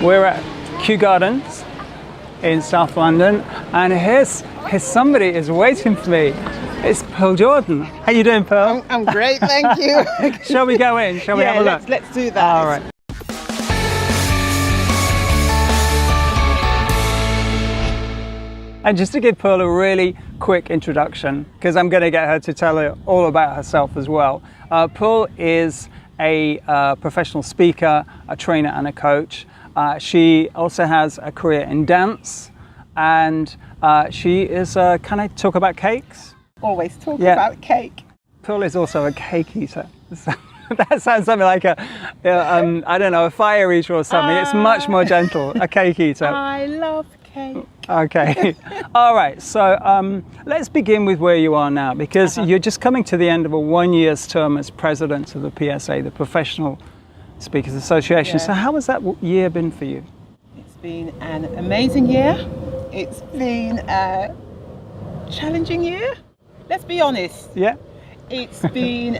We're at Kew Gardens in South London, and here's somebody is waiting for me. It's Pearl Jordan. How you doing, Pearl? I'm great, thank you. Shall we go in? Shall we have a look? Let's do that. All right. And just to give Pearl a really quick introduction, because I'm going to get her to tell her all about herself as well. Pearl is a professional speaker, a trainer and a coach. She also has a career in dance, and she is, can I talk about cakes? Always talk about cake. Pearl is also a cake eater. That sounds something like a, I don't know, a fire eater or something. It's much more gentle, a cake eater. I love cake. Okay. All right. So let's begin with where you are now, because you're just coming to the end of a 1 year's term as president of the PSA, the Professional Speakers Association. Yeah. So how has that year been for you? It's been an amazing year. It's been a challenging year. Let's be honest. Yeah. It's been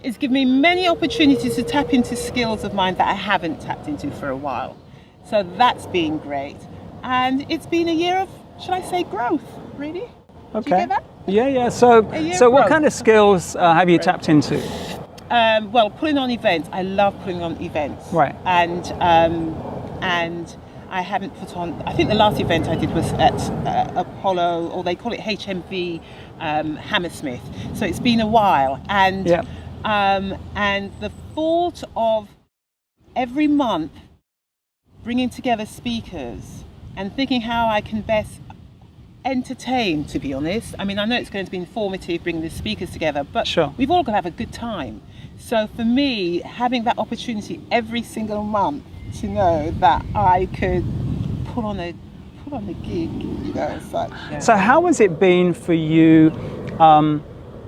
it's given me many opportunities to tap into skills of mine that I haven't tapped into for a while. So that's been great. And it's been a year of, should I say, growth, really? Okay. Do you get that? Yeah. So what growth. kind of skills have you tapped into? Well, putting on events. I love putting on events. Right. And I haven't put on, I think the last event I did was at Apollo, or they call it HMV Hammersmith. So it's been a while. And the thought of every month bringing together speakers and thinking how I can best entertain, to be honest. I mean, I know it's going to be informative bringing the speakers together, but we've all got to have a good time. So for me, having that opportunity every single month to know that I could put on a gig, you know, it's like, yeah. So how has it been for you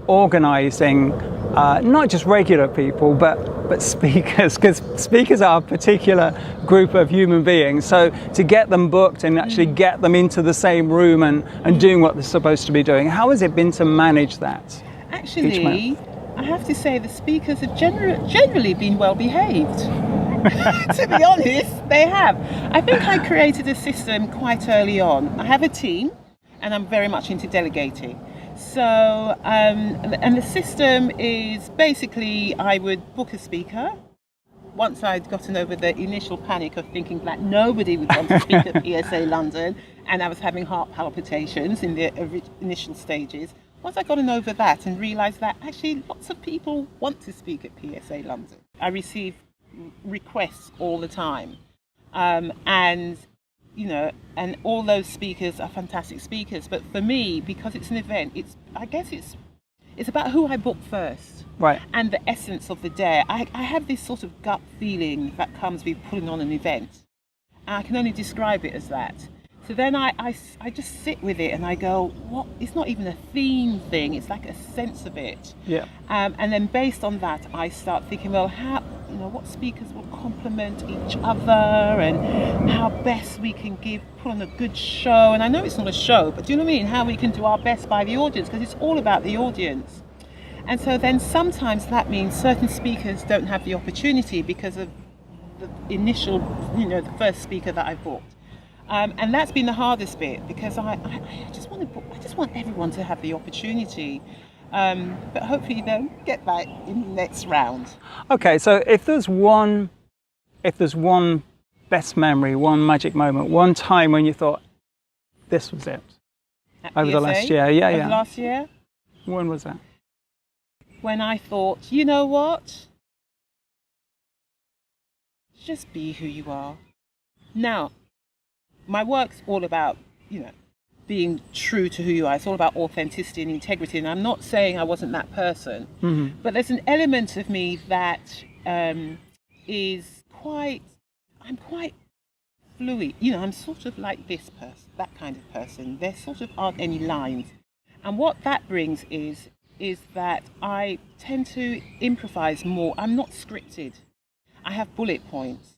organising not just regular people, but speakers, because speakers are a particular group of human beings. So to get them booked and actually get them into the same room and doing what they're supposed to be doing, how has it been to manage that? Actually, I have to say the speakers have generally been well behaved. To be honest, they have. I think I created a system quite early on. I have a team, and I'm very much into delegating. So, and the system is basically I would book a speaker. Once I'd gotten over the initial panic of thinking that nobody would want to speak at PSA London, and I was having heart palpitations in the initial stages. Once I gotten over that and realised that actually lots of people want to speak at PSA London. I receive requests all the time. And you know, and all those speakers are fantastic speakers. But for me, because it's an event, I guess it's about who I book first. Right. And the essence of the day. I have this sort of gut feeling that comes with putting on an event. And I can only describe it as that. So then I just sit with it and I go, what? It's not even a theme thing. It's like a sense of it. Yeah. And then based on that, I start thinking, well, what speakers will complement each other and how best we can put on a good show. And I know it's not a show, but do you know what I mean? How we can do our best by the audience, because it's all about the audience. And so then sometimes that means certain speakers don't have the opportunity because of the initial, the first speaker that I booked. And that's been the hardest bit, because I just want everyone to have the opportunity. But hopefully they'll get that in the next round. Okay, so if there's one best memory, one magic moment, one time when you thought this was it over the last year, over last year, when was that? When I thought, you know what? Just be who you are. Now, my work's all about, being true to who you are. It's all about authenticity and integrity. And I'm not saying I wasn't that person, but there's an element of me that is I'm quite fluid. I'm sort of like this person, that kind of person. There sort of aren't any lines. And what that brings is that I tend to improvise more. I'm not scripted. I have bullet points.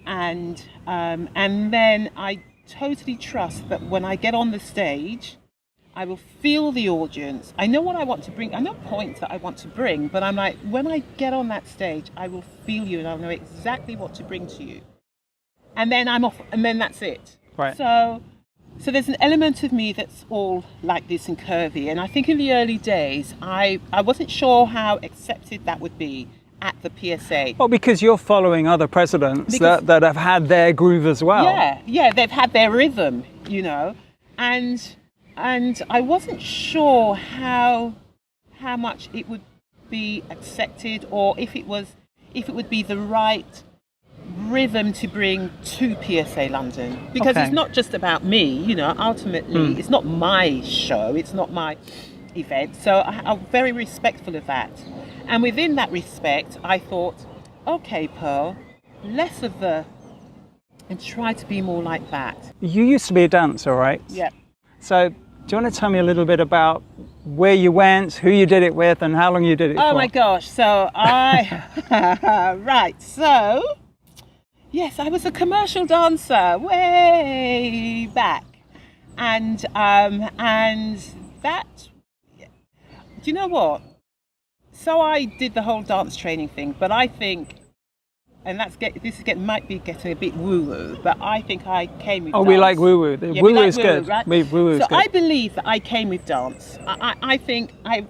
And then I totally trust that when I get on the stage, I will feel the audience. I know what I want to bring. I know points that I want to bring, but I'm like, when I get on that stage, I will feel you and I'll know exactly what to bring to you. And then I'm off, and then that's it. Right. So there's an element of me that's all like this and curvy. And I think in the early days, I wasn't sure how accepted that would be at the PSA. Well, because you're following other presidents that have had their groove as well. Yeah, they've had their rhythm, you know, and I wasn't sure how much it would be accepted, or if it would be the right rhythm to bring to PSA London, because it's not just about me, you know. Ultimately, it's not my show, it's not my event, so I'm very respectful of that. And within that respect, I thought, okay, Pearl, less of the, and try to be more like that. You used to be a dancer, right? Yeah. So do you want to tell me a little bit about where you went, who you did it with, and how long you did it for? Oh my gosh, so right, so yes, I was a commercial dancer way back, and that, do you know what? So I did the whole dance training thing, but I think, and might be getting a bit woo-woo, but I think I came with dance. We like woo-woo. Woo-woo is good. Right? Woo-woo is good. I believe that I came with dance. I think I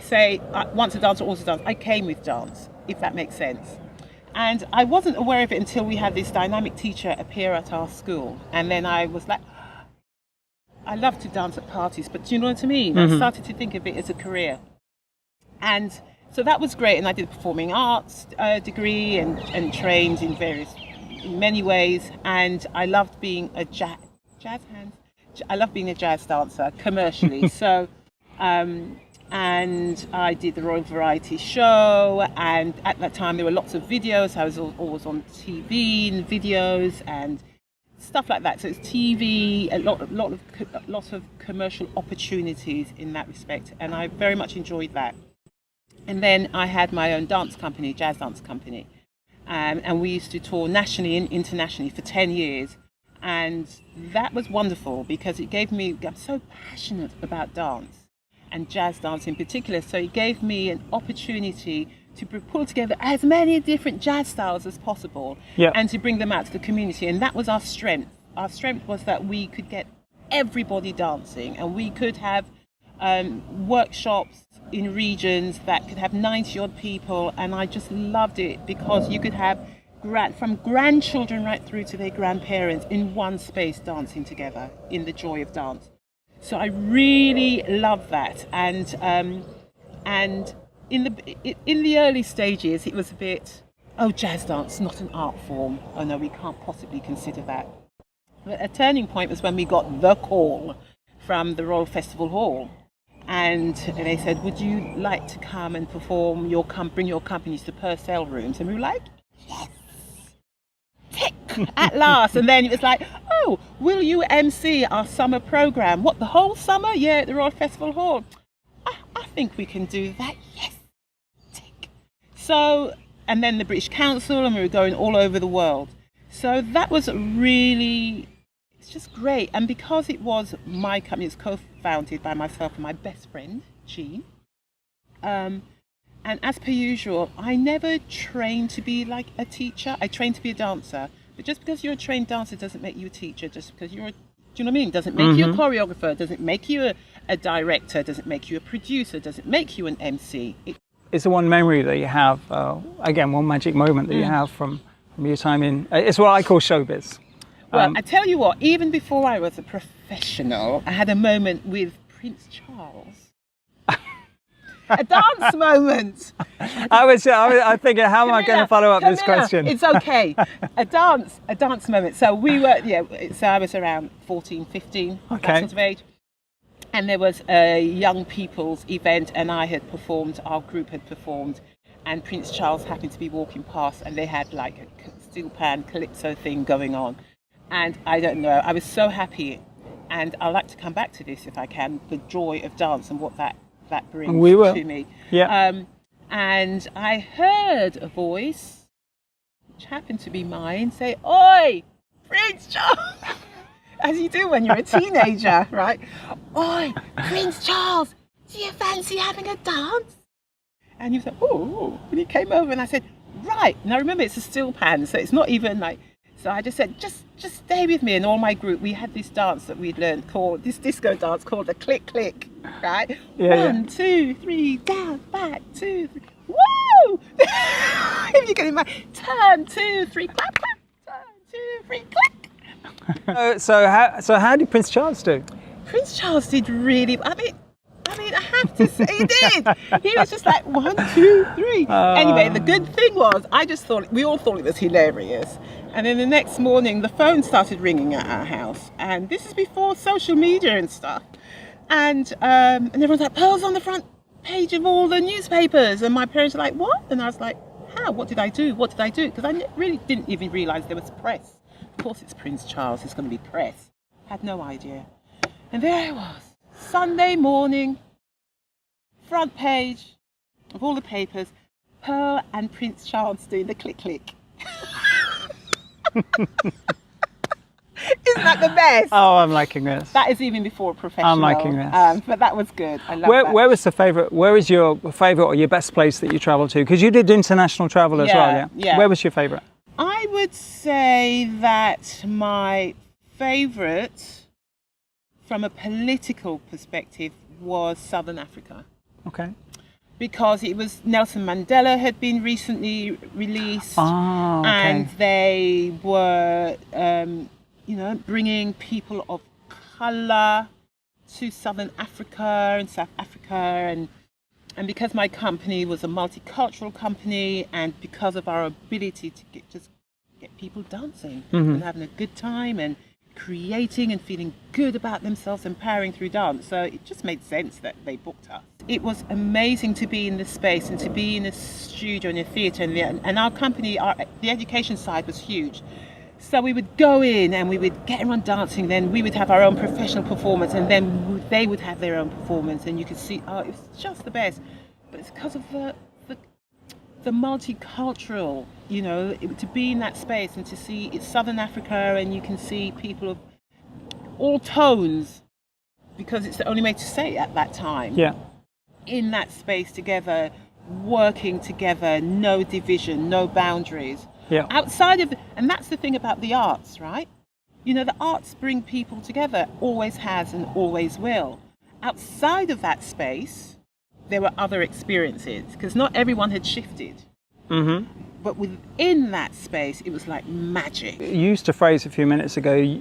say once a dancer, always a dancer. I came with dance, if that makes sense. And I wasn't aware of it until we had this dynamic teacher appear at our school. And then I was like, I love to dance at parties, but do you know what I mean? I started to think of it as a career. And so that was great. And I did a performing arts degree and trained in many ways. And I loved being a jazz hand. I love being a jazz dancer commercially. So, and I did the Royal Variety Show, and at that time there were lots of videos. I was always on TV and videos and stuff like that. So it's TV, a lot of commercial opportunities in that respect, and I very much enjoyed that. And then I had my own dance company, jazz dance company, and we used to tour nationally and internationally for 10 years. And that was wonderful because it gave me, I'm so passionate about dance and jazz dance in particular, so it gave me an opportunity to pull together as many different jazz styles as possible, and to bring them out to the community. And that was our strength. Our strength was that we could get everybody dancing, and we could have workshops in regions that could have 90 odd people, and I just loved it because you could have from grandchildren right through to their grandparents in one space dancing together in the joy of dance. So I really love that, and in the early stages it was a bit, jazz dance, not an art form. Oh no, we can't possibly consider that. But a turning point was when we got the call from the Royal Festival Hall, and they said, "Would you like to come and perform bring your companies to Purcell Rooms?" And we were like, "Yes." At last. And then it was like, "Oh, will you MC our summer program?" "What, the whole summer?" "Yeah, at the Royal Festival Hall." I think we can do that. Yes. Tick. So, and then the British Council, and we were going all over the world. So that was really, it's just great. And because it was my company, it's co-founded by myself and my best friend, Jean. And as per usual, I never trained to be like a teacher. I trained to be a dancer. But just because you're a trained dancer doesn't make you a teacher. Just because do you know what I mean? Doesn't make you a choreographer, doesn't make you a director, doesn't make you a producer, doesn't make you an MC. It's the one memory that you have, again, one magic moment that you have from your time in, it's what I call showbiz. Well, I tell you what, even before I was a professional, I had a moment with Prince Charles. A dance moment. I thinking, how am I going to follow up this question? It's okay. A dance moment. So we were, so I was around 14, 15, that sort of age. And there was a young people's event, and our group had performed, and Prince Charles happened to be walking past, and they had like a steel pan calypso thing going on. And I don't know, I was so happy, and I'd like to come back to this if I can, the joy of dance and what that brings to me. Yeah. And I heard a voice, which happened to be mine, say, "Oi, Prince Charles!" as you do when you're a teenager, right? Oi, Prince Charles, do you fancy having a dance? And you said, oh, and he came over and I said, right. Now remember, it's a steel pan, so it's not even like, so I just said, just stay with me. And all my group, we had this dance that we'd learned called, this disco dance called the click click, right? Yeah, 1, 2, 3, down, back, 2, 3, woo! If you can imagine, turn, 2, 3, clap, clap, turn, 2, 3, click. So how did Prince Charles do? Prince Charles did really, I mean, I have to say he did. He was just like 1, 2, 3. Anyway, the good thing was, we all thought it was hilarious. And then the next morning, the phone started ringing at our house. And this is before social media and stuff. And everyone's like, Pearl's on the front page of all the newspapers. And my parents were like, what? And I was like, how? What did I do? What did I do? Because I really didn't even realise there was press. Of course it's Prince Charles, there's going to be press. Had no idea. And there I was, Sunday morning, front page of all the papers, Pearl and Prince Charles doing the click click. Isn't that the best? Oh, I'm liking this. That is even before professional. I'm liking this. But that was good. I love that. Where was the favourite? Where is your favourite or your best place that you travelled to? Because you did international travel as well, yeah? Yeah. Where was your favourite? I would say that my favourite, from a political perspective, was Southern Africa. Okay. Because it was Nelson Mandela had been recently released, okay. and they were, bringing people of colour to Southern Africa and South Africa, and because my company was a multicultural company, and because of our ability to get people dancing and having a good time and creating and feeling good about themselves, empowering through dance. So it just made sense that they booked us. It was amazing to be in this space and to be in a studio and a theatre, and our company, the education side was huge. So we would go in and we would get everyone dancing, then we would have our own professional performance, and then they would have their own performance, and you could see, it was just the best. But it's because of the multicultural, to be in that space and to see it's Southern Africa, and you can see people of all tones, because it's the only way to say it at that time. Yeah. In that space together, working together, no division, no boundaries. Yeah. Outside of, and that's the thing about the arts, right? The arts bring people together, always has and always will. Outside of that space, there were other experiences, because not everyone had shifted. Mm-hmm. But within that space, it was like magic. You used a phrase a few minutes ago,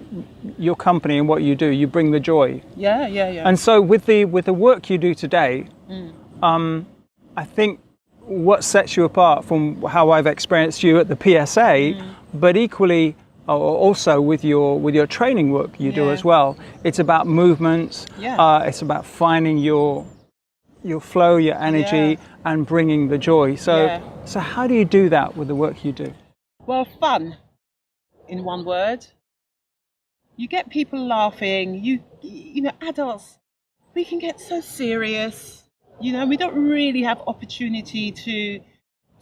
your company and what you do, you bring the joy. Yeah. And so with the work you do today, I think what sets you apart from how I've experienced you at the PSA, but equally also with your training work you do as well, it's about movements, it's about finding your flow, your energy, and bringing the joy. So how do you do that with the work you do? Well, fun, in one word. You get people laughing. You adults, we can get so serious. We don't really have opportunity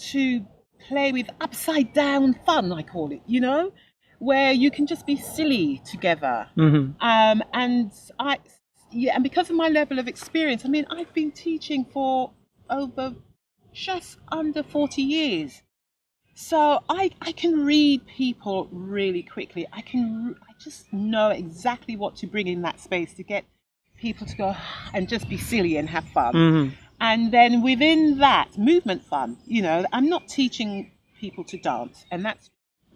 to play with upside down fun, I call it. Where you can just be silly together. Mm-hmm. And because of my level of experience, I've been teaching for over just under 40 years. So I can read people really quickly. I just know exactly what to bring in that space to get people to go and just be silly and have fun. Mm-hmm. And then within that, movement fun. I'm not teaching people to dance, and that's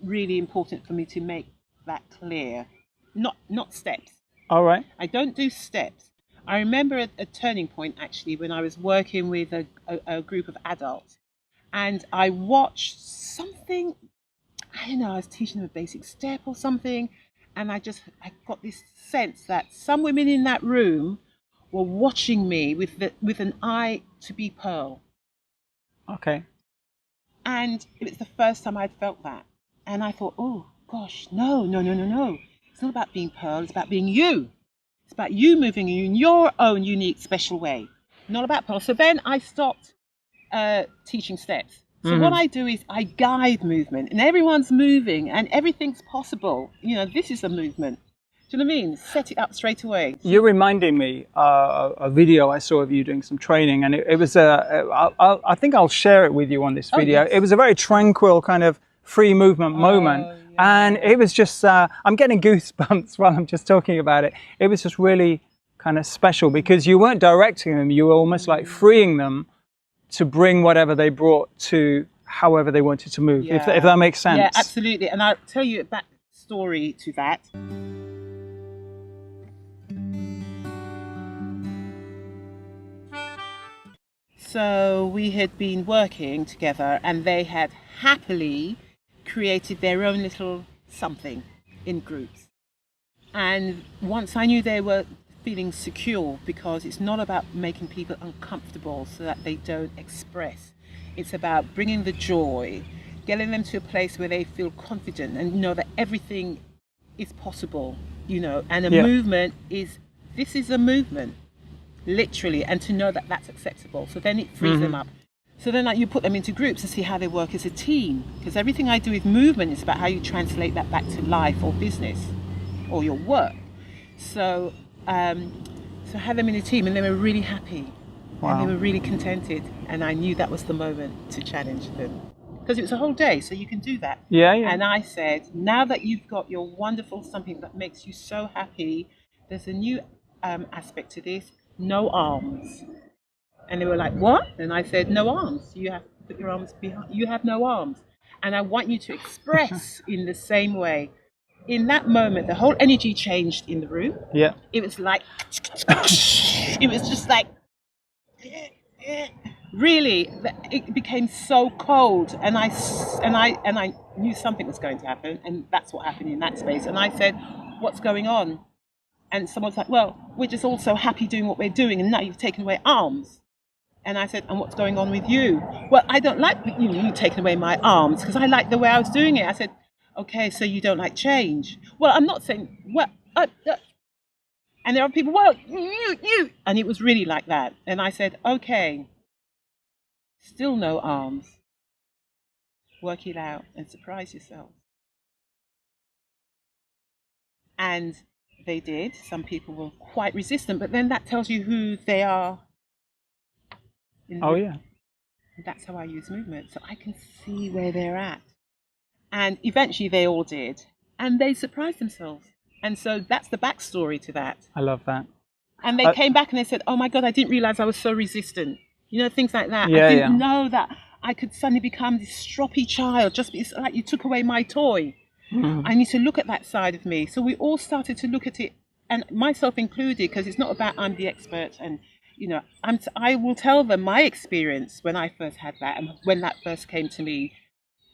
really important for me to make that clear. Not steps. All right. I don't do steps. I remember a turning point, actually, when I was working with a group of adults, and I watched something, I was teaching them a basic step or something, and I got this sense that some women in that room were watching me with an eye to be Pearl. Okay. And it was the first time I'd felt that. And I thought, oh, gosh, no. It's not about being Pearl, it's about being you. It's about you moving in your own unique, special way. Not about Pearl. So then I stopped teaching steps. So what I do is I guide movement, and everyone's moving and everything's possible. This is a movement. Do you know what I mean? Set it up straight away. You're reminding me a video I saw of you doing some training, and it was I think I'll share it with you on this video. Yes. It was a very tranquil kind of free movement moment, and it was just I'm getting goosebumps while I'm just talking about it. It was just really kind of special because you weren't directing them; you were almost like freeing them to bring whatever they brought to however they wanted to move. If that makes sense. Yeah, absolutely. And I'll tell you a backstory to that. So we had been working together and they had happily created their own little something in groups. And once I knew they were feeling secure, because it's not about making people uncomfortable so that they don't express. It's about bringing the joy, getting them to a place where they feel confident and know that everything is possible, and a movement this is a movement. Literally, and to know that that's acceptable. So then it frees them up. So then you put them into groups to see how they work as a team. Because everything I do with movement is about how you translate that back to life or business or your work. So so I had them in a team and they were really happy. Wow. And they were really contented. And I knew that was the moment to challenge them. Because it was a whole day, so you can do that. Yeah. And I said, now that you've got your wonderful something that makes you so happy, there's a new aspect to this. No arms. And they were like, what? And I said, no arms. You have to put your arms behind. You have no arms. And I want you to express in the same way. In that moment, the whole energy changed in the room. Yeah. It was like, it was just like, really, it became so cold. And I knew something was going to happen. And that's what happened in that space. And I said, what's going on? And someone's like, well, we're just all so happy doing what we're doing, and now you've taken away arms. And I said, and what's going on with you? Well, I don't like you taking away my arms because I like the way I was doing it. I said, okay, so you don't like change. Well, I'm not saying, well, and there are people, well, you. And it was really like that. And I said, okay, still no arms. Work it out and surprise yourself. And they did. Some people were quite resistant, but then that tells you who they are. And that's how I use movement. So I can see where they're at. And eventually they all did. And they surprised themselves. And so that's the backstory to that. I love that. And they came back and they said, oh my God, I didn't realize I was so resistant. Things like that. Yeah, I didn't know that I could suddenly become this stroppy child. It's like you took away my toy. I need to look at that side of me. So we all started to look at it, and myself included, because it's not about I'm the expert. And, I will tell them my experience when I first had that and when that first came to me.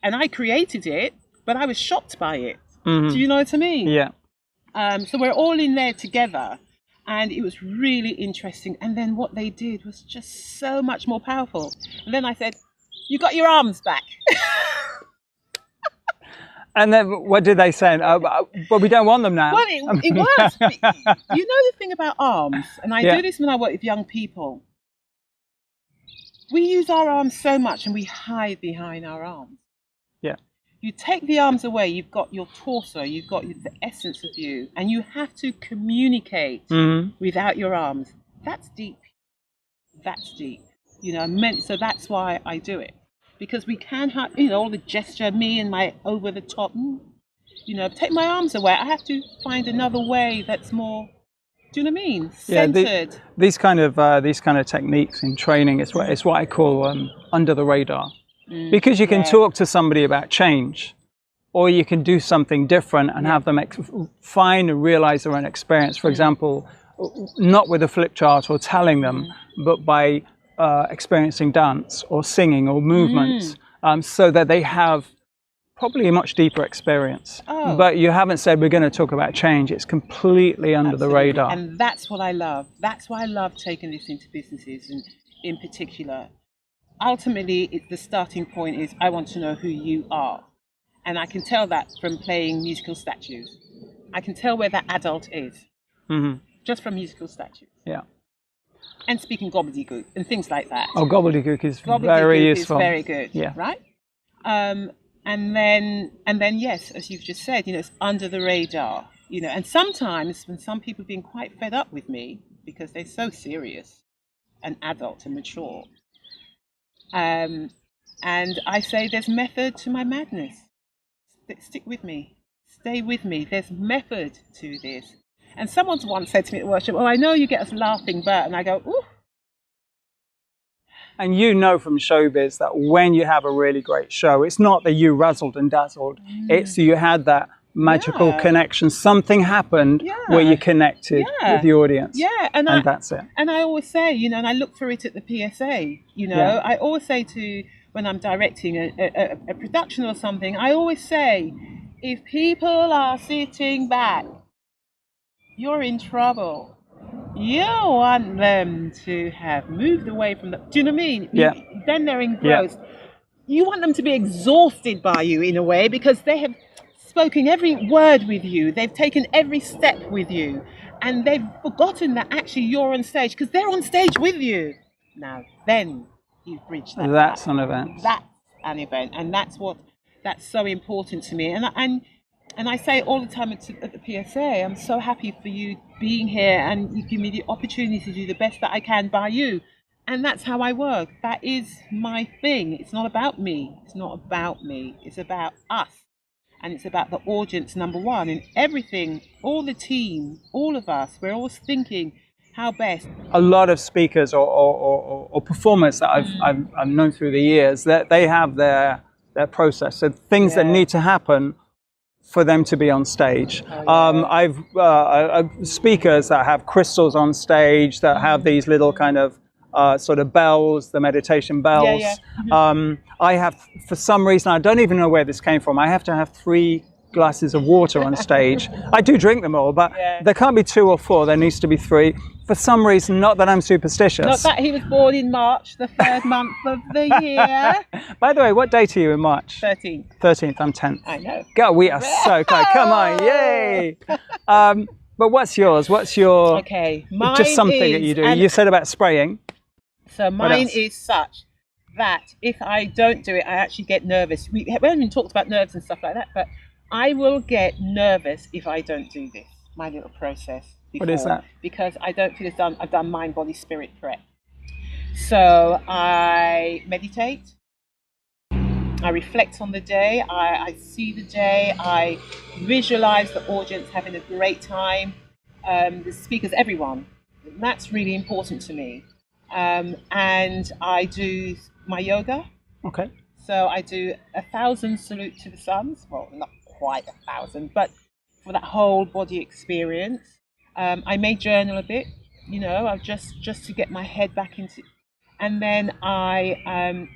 And I created it, but I was shocked by it. Do you know what I mean? Yeah. So we're all in there together. And it was really interesting. And then what they did was just so much more powerful. And then I said, you got your arms back. And then what did they say? But we don't want them now. Well, it was. The thing about arms, and I do this when I work with young people. We use our arms so much and we hide behind our arms. Yeah. You take the arms away, you've got your torso, you've got the essence of you, and you have to communicate without your arms. That's deep. That's deep. So that's why I do it. Because we can have, all the gesture, me and my over the top, take my arms away. I have to find another way that's more, do you know what I mean? Centered. Yeah, these kind of techniques in training is what I call under the radar. Because you can talk to somebody about change, or you can do something different and have them find and realize their own experience. For example, not with a flip chart or telling them, but by experiencing dance or singing or movements, so that they have probably a much deeper experience. But you haven't said we're going to talk about change. It's completely under the radar. And that's what I love. That's why I love taking this into businesses, and in particular. Ultimately, the starting point is I want to know who you are. And I can tell that from playing musical statues. I can tell where that adult is, just from musical statues. Yeah. And speaking gobbledygook and things like that. Oh, gobbledygook is very useful. Is very good. Yeah. Right. And then yes, as you've just said, it's under the radar. And sometimes when some people have been quite fed up with me because they're so serious and adult and mature, and I say there's method to my madness. Stick with me, stay with me. There's method to this. And someone once said to me at worship, "Oh, I know you get us laughing, but," and I go, "Ooh." And you know from showbiz that when you have a really great show, it's not that you razzled and dazzled. It's you had that magical connection. Something happened where you connected with the audience. Yeah, and that's it. And I always say, and I look for it at the PSA. I always say when I'm directing a production or something, I always say, if people are sitting back, you're in trouble. You want them to have moved away from the... Do you know what I mean? Yeah. Then they're engrossed. Yeah. You want them to be exhausted by you in a way, because they have spoken every word with you. They've taken every step with you. And they've forgotten that actually you're on stage, because they're on stage with you. Now, then you've bridged that. That's an event. That's an event. And that's so important to me. And I say all the time at the PSA, I'm so happy for you being here, and you give me the opportunity to do the best that I can by you. And that's how I work. That is my thing. It's not about me. It's not about me. It's about us. And it's about the audience, number one. And everything, all the team, all of us, we're always thinking how best. A lot of speakers or performers that I've known through the years, that they have their process. So things that need to happen for them to be on stage. I've speakers that have crystals on stage, that have these little kind of sort of bells, the meditation bells. I have, for some reason, I don't even know where this came from, I have to have 3 glasses of water on stage. I do drink them all, but there can't be 2 or 4, there needs to be 3. For some reason, not that I'm superstitious. Not that he was born in March, the 3rd month of the year. By the way, what date are you in March? 13th. 13th, I'm 10th. I know. God, we are so close. Come on, yay! But what's yours? What's your... Okay, mine just something that you do. You said about spraying. So mine is such that if I don't do it, I actually get nervous. We haven't even talked about nerves and stuff like that, but I will get nervous if I don't do this, my little process. What is that? Because I don't feel it's done. I've done mind, body, spirit prep. So I meditate. I reflect on the day. I see the day. I visualize the audience having a great time. The speakers, everyone. That's really important to me. And I do my yoga. Okay. So I do 1,000 salute to the suns. Well, not quite 1,000, but for that whole body experience. I may journal a bit, just to get my head back into, and then I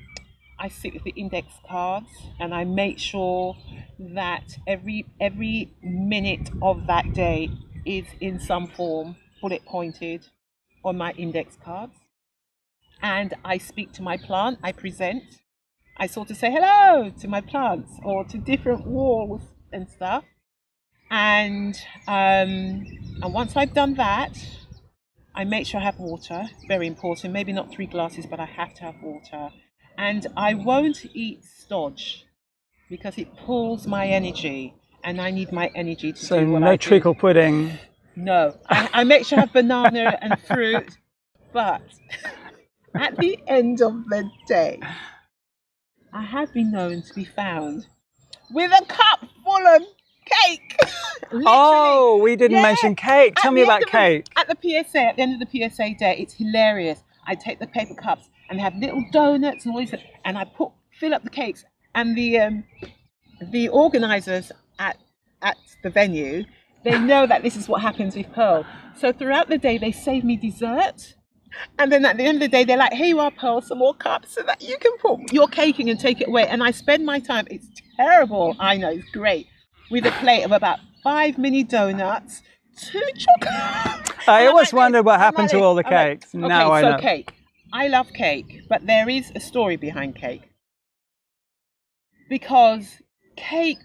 sit with the index cards, and I make sure that every minute of that day is in some form bullet pointed on my index cards. And I speak to my plant, I present, I sort of say hello to my plants or to different walls and stuff. And once I've done that, I make sure I have water, very important, maybe not 3 glasses, but I have to have water. And I won't eat stodge because it pulls my energy, and I need my energy to do what I do. So no treacle pudding? No, I make sure I have banana and fruit, but at the end of the day, I have been known to be found with a cup full of cake. Oh, we didn't mention cake. Tell me about cake. At the end of the PSA day, it's hilarious. I take the paper cups and have little donuts and all these, and I fill up the cakes. And the organisers at the venue, they know that this is what happens with Pearl. So throughout the day, they save me dessert. And then at the end of the day, they're like, "Here you are, Pearl, some more cups so that you can put your cake in and take it away." And I spend my time, it's terrible, I know, it's great, with a plate of about 5 mini donuts, 2 chocolates. I always wondered what happened to all the cakes. Now I know. Cake. I love cake, but there is a story behind cake. Because cake,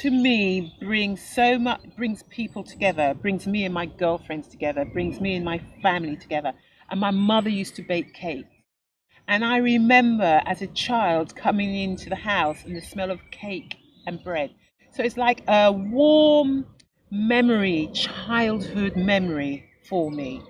to me, brings people together, brings me and my girlfriends together, brings me and my family together. And my mother used to bake cake. And I remember as a child coming into the house and the smell of cake and bread. So it's like a warm memory, childhood memory for me.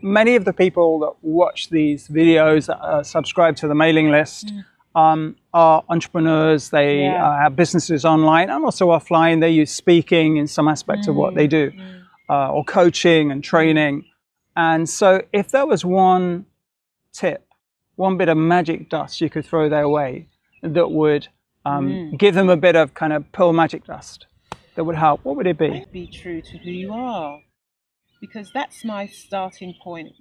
Many of the people that watch these videos, subscribe to the mailing list, are entrepreneurs. They have businesses online and also offline. They use speaking in some aspect of what they do, or coaching and training. And so if there was one tip, one bit of magic dust you could throw their way that would give them a bit of kind of pearl magic dust that would help, what would it be? Be true to who you are, because that's my starting point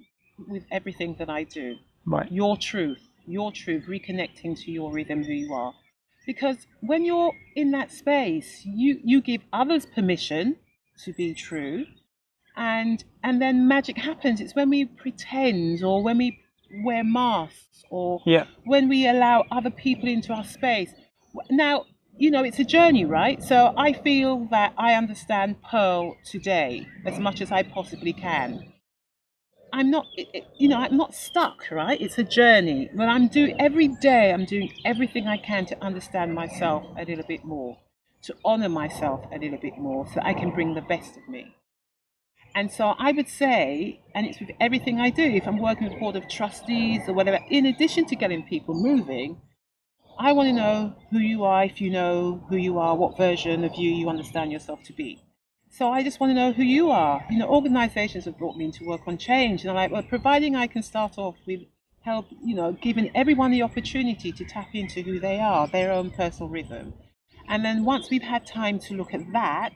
with everything that I do. Right. Your truth, reconnecting to your rhythm, who you are. Because when you're in that space, you give others permission to be true, and then magic happens. It's when we pretend, or when we wear masks, or when we allow other people into our space. Now, you know, it's a journey, right? So I feel that I understand Pearl today as much as I possibly can. I'm not, I'm not stuck, right? It's a journey. Well, every day I'm doing everything I can to understand myself a little bit more, to honor myself a little bit more, so that I can bring the best of me. And so I would say, and it's with everything I do, if I'm working with a board of trustees or whatever, in addition to getting people moving, I want to know who you are. If you know who you are, what version of you understand yourself to be. So I just want to know who you are. You know, organizations have brought me in to work on change. And I'm like, well, providing I can start off with help, giving everyone the opportunity to tap into who they are, their own personal rhythm. And then once we've had time to look at that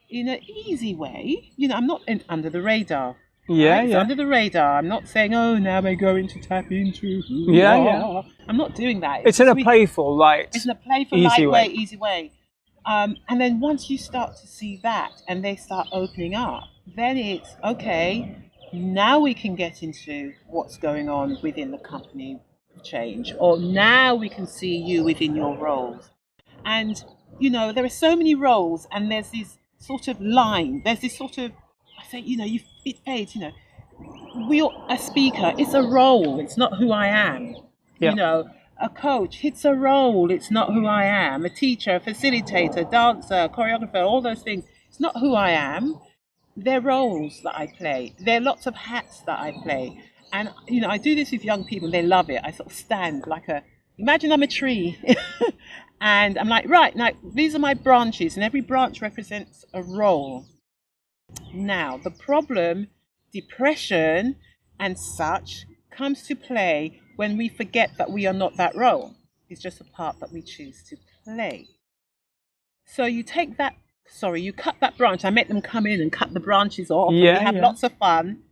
in an easy way, I'm not under the radar. Right? It's under the radar. I'm not saying, oh, now we're going to tap into who you are. I'm not doing that. It's in a playful, lightweight, easy way. And then once you start to see that and they start opening up, then it's, okay, now we can get into what's going on within the company change, or now we can see you within your roles. And, there are so many roles, and there's this sort of line, there's this sort of, I say, it's paid, a speaker, it's a role, it's not who I am. A coach, it's a role, it's not who I am. A teacher, a facilitator, dancer, choreographer, all those things, it's not who I am. They're roles that I play. There are lots of hats that I play. And, I do this with young people, they love it. I sort of stand like imagine I'm a tree. And I'm like, right, now these are my branches, and every branch represents a role. Now, the problem, depression and such, comes to play when we forget that we are not that role. It's just a part that we choose to play. So you cut that branch. I make them come in and cut the branches off. And we have lots of fun.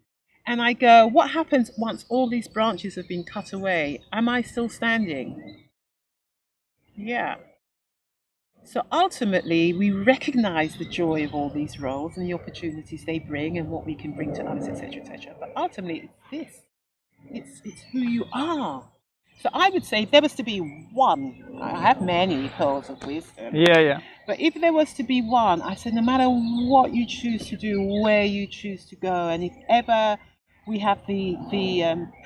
And I go, what happens once all these branches have been cut away? Am I still standing? Yeah. So ultimately, we recognize the joy of all these roles and the opportunities they bring and what we can bring to others, etc., etc. But ultimately, it's this. It's who you are. So I would say if there was to be one, I have many pearls of wisdom. But if there was to be one, I said no matter what you choose to do, where you choose to go, and if ever we have the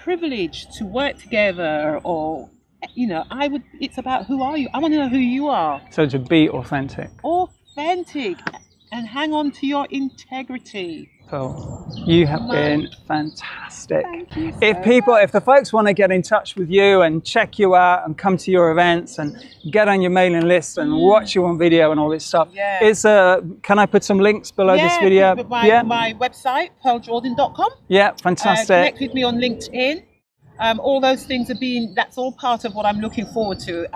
privilege to work together, or it's about who are you. I want to know who you are. So to be authentic. Authentic, and hang on to your integrity. Pearl, you have been fantastic. Thank you. If the folks want to get in touch with you and check you out and come to your events and get on your mailing list and watch you on video and all this stuff, can I put some links below this video? My website, pearljordan.com. Yeah, fantastic. Connect with me on LinkedIn. All those things that's all part of what I'm looking forward to.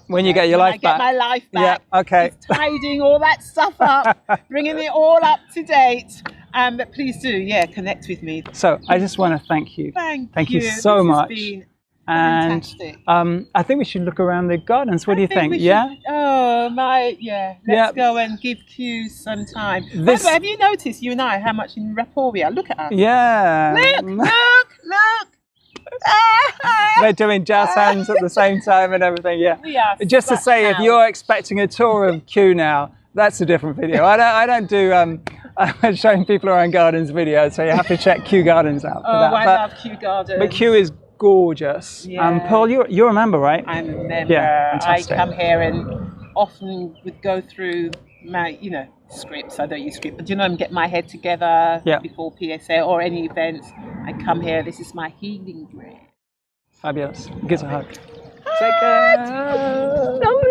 When you get your life back. Get my life back. Yeah, okay. It's tidying all that stuff up, bringing it all up to date. But please do, connect with me. So I just want to thank you. Thank you so much. Been fantastic. I think we should look around the gardens. What do you think? Let's go and give Q some time. Have you noticed, you and I, how much in rapport we are? Look at us. Yeah. Look. We're doing jazz hands at the same time and everything. We are. Just to say, if you're expecting a tour of Q now, that's a different video. I don't do showing people around gardens videos, so you have to check Q Gardens out for that. I love Q Gardens. But Q is gorgeous. Pearl, you're a member, right? I'm a member. Yeah, fantastic. I come here and often would go through my, scripts. I don't use script, but get my head together Yeah. before PSA or any events. I come here. This is my healing drink. Fabulous. Give us a hug. Take care.